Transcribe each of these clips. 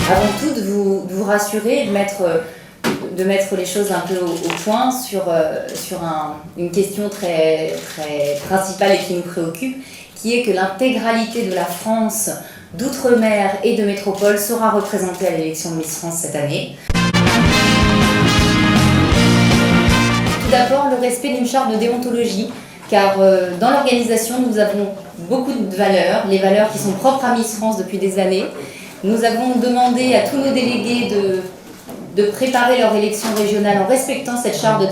Avant tout, de vous rassurer, de mettre les choses un peu au point sur une question très, très principale et qui nous préoccupe, qui est que l'intégralité de la France, d'outre-mer et de métropole sera représentée à l'élection de Miss France cette année. Tout d'abord, le respect d'une charte de déontologie, car dans l'organisation, nous avons beaucoup de valeurs, les valeurs qui sont propres à Miss France depuis des années. Nous avons demandé à tous nos délégués de préparer leur élection régionale en respectant cette charte de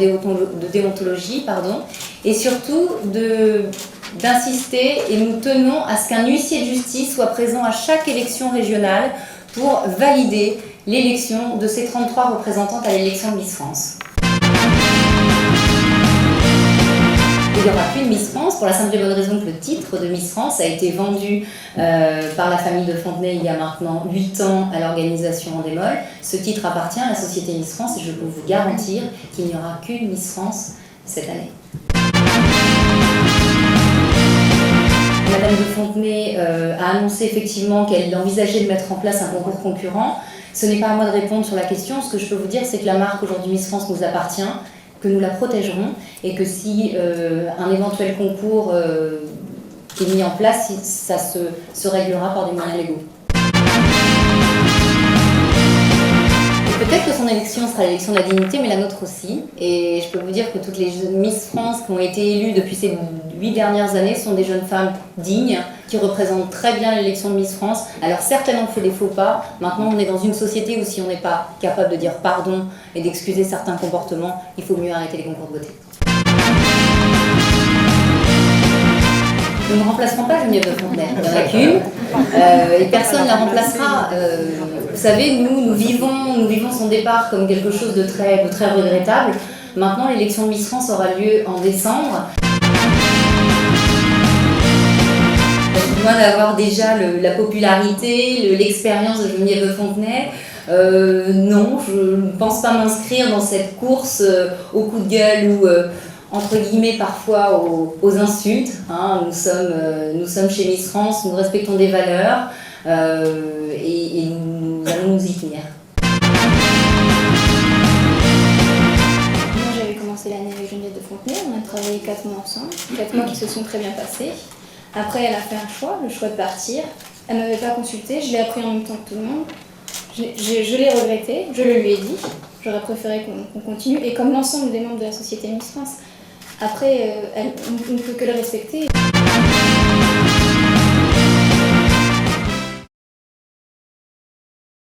déontologie, et surtout d'insister, et nous tenons à ce qu'un huissier de justice soit présent à chaque élection régionale pour valider l'élection de ces 33 représentantes à l'élection de Miss France. Il n'y aura plus de Miss France pour la simple et bonne raison que le titre de Miss France a été vendu par la famille de Fontenay il y a maintenant 8 ans à l'organisation Endemol. Ce titre appartient à la société Miss France et je peux vous garantir qu'il n'y aura qu'une Miss France cette année. Madame de Fontenay a annoncé effectivement qu'elle envisageait de mettre en place un concours concurrent. Ce n'est pas à moi de répondre sur la question. Ce que je peux vous dire, c'est que la marque aujourd'hui Miss France nous appartient, que nous la protégerons et que si un éventuel concours est mis en place, ça se réglera par des moyens légaux. Peut-être que son élection sera l'élection de la dignité, mais la nôtre aussi. Et je peux vous dire que toutes les Miss France qui ont été élues depuis ces 8 dernières années sont des jeunes femmes dignes, qui représentent très bien l'élection de Miss France. Alors certaines ont fait des faux pas. Maintenant, on est dans une société où si on n'est pas capable de dire pardon et d'excuser certains comportements, il faut mieux arrêter les concours de beauté. Nous ne remplacerons pas Geneviève de Fontenay, il n'y en a qu'une, et personne ne la remplacera. Vous savez, nous vivons son départ comme quelque chose de très regrettable. Maintenant, l'élection de Miss France aura lieu en décembre. Loin d'avoir déjà la popularité, l'expérience de Geneviève de Fontenay, non, je ne pense pas m'inscrire dans cette course au coup de gueule ou entre guillemets parfois aux insultes. Nous sommes chez Miss France, nous respectons des valeurs et nous allons nous y tenir. Moi j'avais commencé l'année avec Geneviève de Fontenay, on a travaillé 4 mois ensemble, 4 mois qui se sont très bien passés. Après elle a fait un choix, le choix de partir. Elle ne m'avait pas consultée, je l'ai appris en même temps que tout le monde. Je l'ai regretté, je le lui ai dit. J'aurais préféré qu'on continue, et comme l'ensemble des membres de la société Miss France. Après, on ne peut que le respecter.